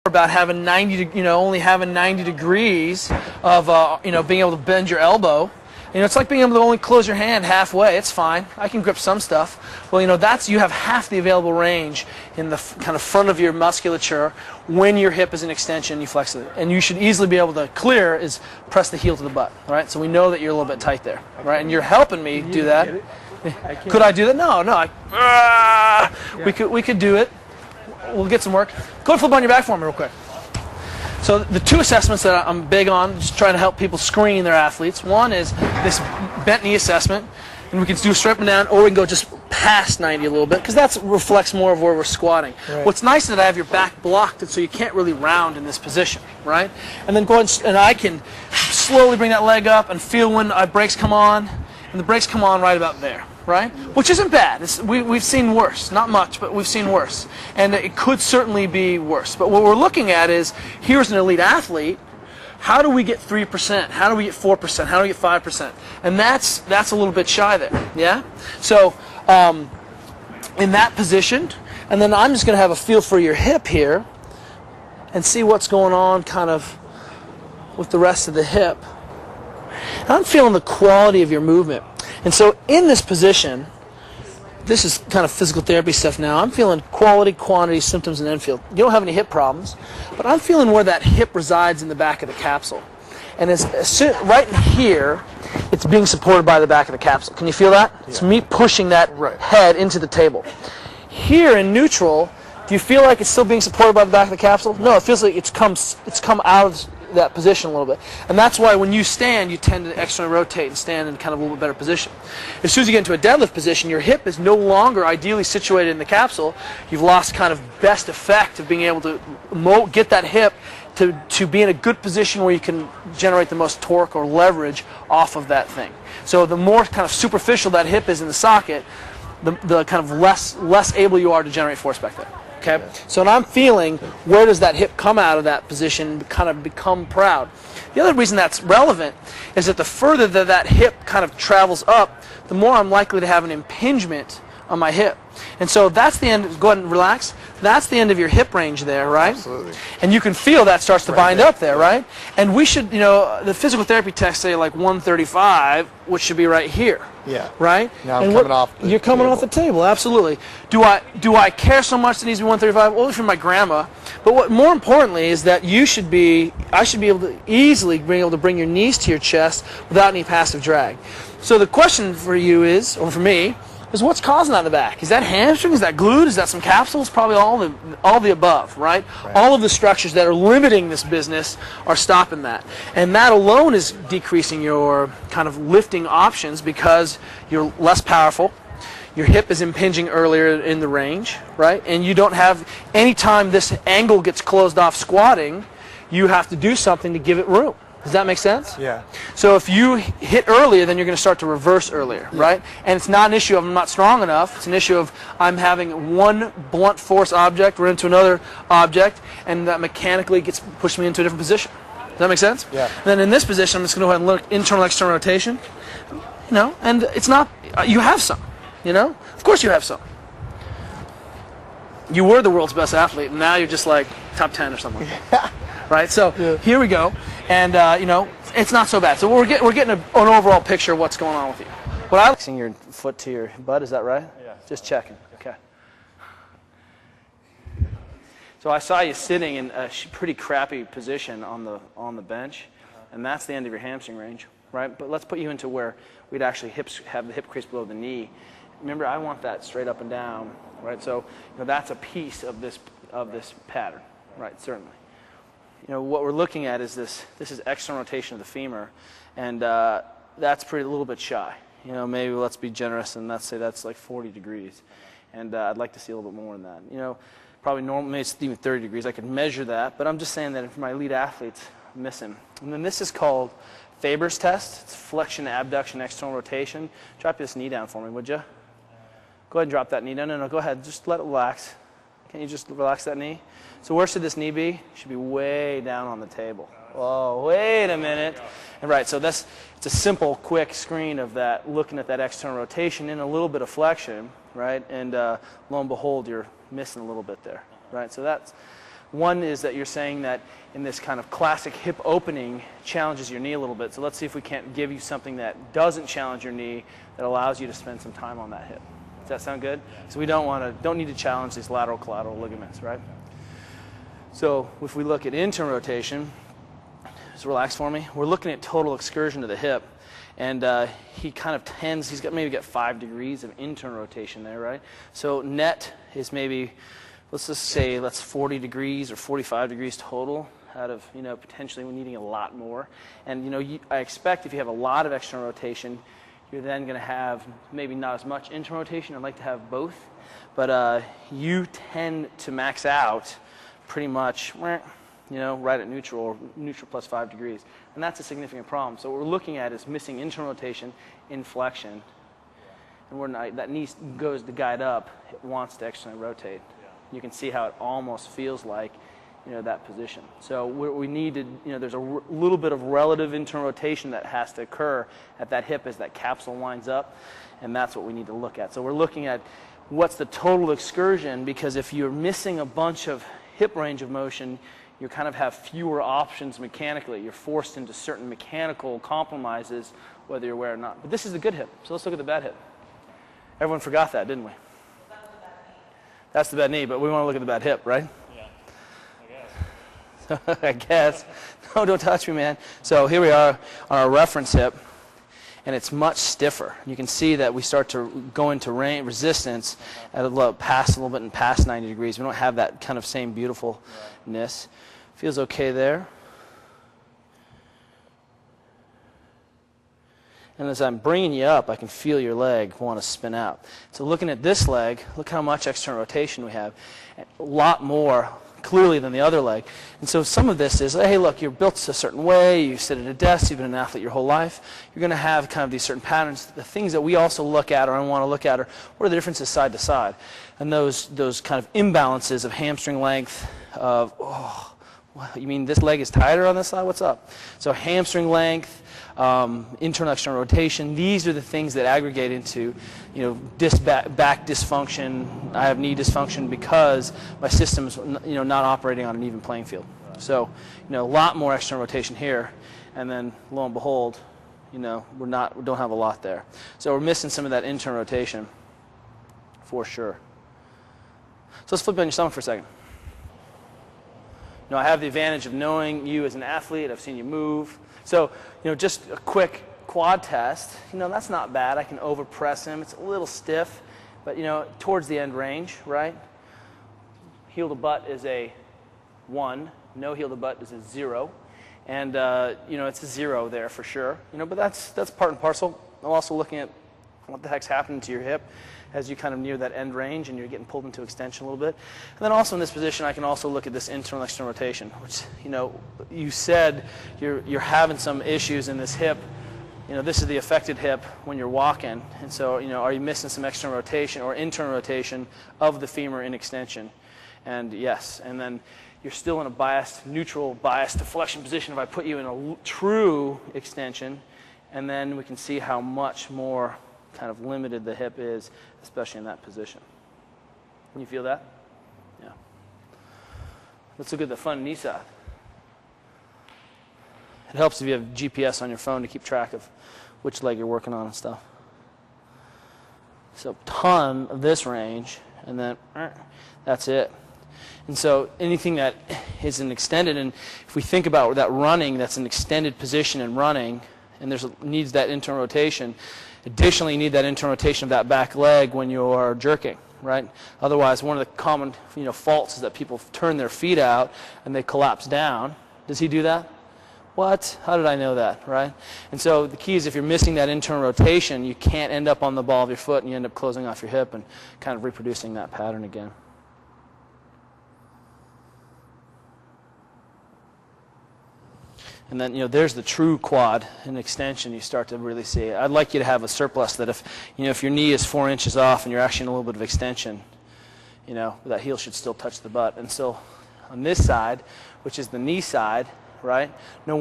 about having 90, only having 90 degrees of, being able to bend your elbow. It's like being able to only close your hand halfway. It's fine. I can grip some stuff. Well, you have half the available range in the kind of front of your musculature when your hip is in extension, you flex it. And you should easily be able to clear is press the heel to the butt, right? So we know that you're a little bit tight there, right? And you're helping me do that. Could I do that? No. We could do it. We'll get some work. Go ahead and flip on your back for me real quick. So the two assessments that I'm big on, just trying to help people screen their athletes. One is this bent knee assessment, and we can do straight up and down, or we can go just past 90 a little bit, because that reflects more of where we're squatting. Right. What's nice is that I have your back blocked, so you can't really round in this position, right? And then go ahead and I can slowly bring that leg up and feel when brakes come on, and the brakes come on right about there. Right? Which isn't bad. We've seen worse. Not much, but we've seen worse. And it could certainly be worse. But what we're looking at is, here's an elite athlete. How do we get 3%? How do we get 4%? How do we get 5%? And that's a little bit shy there. Yeah? So in that position, and then I'm just going to have a feel for your hip here and see what's going on kind of with the rest of the hip. And I'm feeling the quality of your movement. And so in this position, this is kind of physical therapy stuff now. I'm feeling quality, quantity, symptoms, and end-field. You don't have any hip problems, but I'm feeling where that hip resides in the back of the capsule. And right in here, it's being supported by the back of the capsule. Can you feel that? Yeah. It's me pushing that head into the table. Here in neutral, do you feel like it's still being supported by the back of the capsule? No, it feels like it's come out of that position a little bit. And that's why when you stand, you tend to externally rotate and stand in kind of a little bit better position. As soon as you get into a deadlift position, your hip is no longer ideally situated in the capsule. You've lost kind of best effect of being able to get that hip to be in a good position where you can generate the most torque or leverage off of that thing. So the more kind of superficial that hip is in the socket, the kind of less able you are to generate force back there. Okay? So when I'm feeling, where does that hip come out of that position, kind of become proud? The other reason that's relevant is that the further that hip kind of travels up, the more I'm likely to have an impingement on my hip. And so that's the end. Go ahead and relax. That's the end of your hip range there, right? Absolutely. And you can feel that starts to bind up there, right? And we should, the physical therapy texts say like 135, which should be right here. Yeah. Right? Now I'm coming off the table. You're coming off the table, absolutely. Do I care so much that it needs to be 135? Well, for my grandma. But what more importantly is that I should be able to easily bring your knees to your chest without any passive drag. So the question for you is, or for me, is what's causing that in the back? Is that hamstring? Is that glute? Is that some capsules? Probably all the above, right? All of the structures that are limiting this business are stopping that. And that alone is decreasing your kind of lifting options because you're less powerful. Your hip is impinging earlier in the range, right? And you don't have, anytime this angle gets closed off squatting, you have to do something to give it room. Does that make sense? Yeah. So if you hit earlier, then you're going to start to reverse earlier, right? And it's not an issue of I'm not strong enough. It's an issue of I'm having one blunt force object run into another object, and that mechanically gets pushed me into a different position. Does that make sense? Yeah. Then in this position, I'm just going to go ahead and look internal, external rotation. And it's not, you have some, Of course you have some. You were the world's best athlete, and now you're just like top 10 or something. Right? So here we go. And, it's not so bad. So we're getting an overall picture of what's going on with you. What I like your foot to your butt, is that right? Yeah. Just checking. Okay. So I saw you sitting in a pretty crappy position on the bench, and that's the end of your hamstring range, right? But let's put you into where we'd actually have the hip crease below the knee. Remember, I want that straight up and down, right? So that's a piece of this pattern, right? Certainly. What we're looking at is this is external rotation of the femur, and that's a little bit shy. Maybe let's be generous and let's say that's like 40 degrees, and I'd like to see a little bit more than that. Probably normal, maybe it's even 30 degrees. I could measure that, but I'm just saying that for my elite athletes, I'm missing. And then this is called Faber's test. It's flexion, abduction, external rotation. Drop this knee down for me, would you? Go ahead and drop that knee down. No, go ahead. Just let it relax. Can you just relax that knee? So where should this knee be? It should be way down on the table. Whoa, wait a minute. And right, so it's a simple, quick screen of that, looking at that external rotation and a little bit of flexion, right? And lo and behold, you're missing a little bit there, right? So that's One is that you're saying that in this kind of classic hip opening challenges your knee a little bit. So let's see if we can't give you something that doesn't challenge your knee, that allows you to spend some time on that hip. Does that sound good? So we don't need to challenge these lateral collateral ligaments, right? So if we look at internal rotation, just relax for me. We're looking at total excursion to the hip. And he kind of tends, he's maybe got 5 degrees of internal rotation there, right? So net is maybe, let's just say that's 40 degrees or 45 degrees total out of, potentially needing a lot more. And, I expect if you have a lot of external rotation, you're then going to have maybe not as much internal rotation. I'd like to have both. But you tend to max out pretty much, right at neutral, or neutral plus 5 degrees. And that's a significant problem. So what we're looking at is missing internal rotation in flexion. And that knee goes to guide up, it wants to externally rotate. You can see how it almost feels like, that position. So we need to, there's a little bit of relative internal rotation that has to occur at that hip as that capsule winds up. And that's what we need to look at. So we're looking at what's the total excursion, because if you're missing a bunch of hip range of motion, you kind of have fewer options mechanically. You're forced into certain mechanical compromises, whether you're aware or not. But this is the good hip, so let's look at the bad hip. Everyone forgot that, didn't we? That's the bad knee, but we want to look at the bad hip, right? Yeah, I guess. I guess. No, don't touch me, man. So here we are on our reference hip, and it's much stiffer. You can see that we start to go into resistance at a little bit and past 90 degrees. We don't have that kind of same beautifulness. Feels okay there. And as I'm bringing you up, I can feel your leg want to spin out. So looking at this leg, look how much external rotation we have. A lot more clearly than the other leg. And so some of this is, hey, look, you're built a certain way, you sit at a desk, you've been an athlete your whole life, you're going to have kind of these certain patterns. The things that we also look at, or I want to look at, are what are the differences side to side? And those kind of imbalances of hamstring length, of, oh, you mean this leg is tighter on this side? What's up? So hamstring length, internal external rotation, these are the things that aggregate into back dysfunction. I have knee dysfunction because my system's not operating on an even playing field. So a lot more external rotation here, and then lo and behold, we don't have a lot there. So we're missing some of that internal rotation for sure. So let's flip on your stomach for a second. I have the advantage of knowing you as an athlete. I've seen you move. So, just a quick quad test. That's not bad. I can overpress him. It's a little stiff, but, towards the end range, right? Heel to butt is a 1. No heel to butt is a 0. And, it's a 0 there for sure. But that's part and parcel. I'm also looking at what the heck's happening to your hip as you kind of near that end range and you're getting pulled into extension a little bit. And then also in this position, I can also look at this internal external rotation, which, you said you're having some issues in this hip. This is the affected hip when you're walking. And so, are you missing some external rotation or internal rotation of the femur in extension? And yes. And then you're still in a neutral biased deflection position if I put you in a true extension. And then we can see how much more kind of limited the hip is, especially in that position. Can you feel that? Yeah. Let's look at the front knee side. It helps if you have GPS on your phone to keep track of which leg you're working on and stuff. So ton of this range, and then that's it. And so anything that is an extended, and if we think about that running, that's an extended position in running, and needs that internal rotation. Additionally, you need that internal rotation of that back leg when you're jerking, right? Otherwise, one of the common faults is that people turn their feet out and they collapse down. Does he do that? What? How did I know that, right? And so the key is if you're missing that internal rotation, you can't end up on the ball of your foot and you end up closing off your hip and kind of reproducing that pattern again. And then, there's the true quad in extension. You start to really see it. I'd like you to have a surplus that if your knee is 4 inches off and you're actually in a little bit of extension, that heel should still touch the butt. And so on this side, which is the knee side, right? No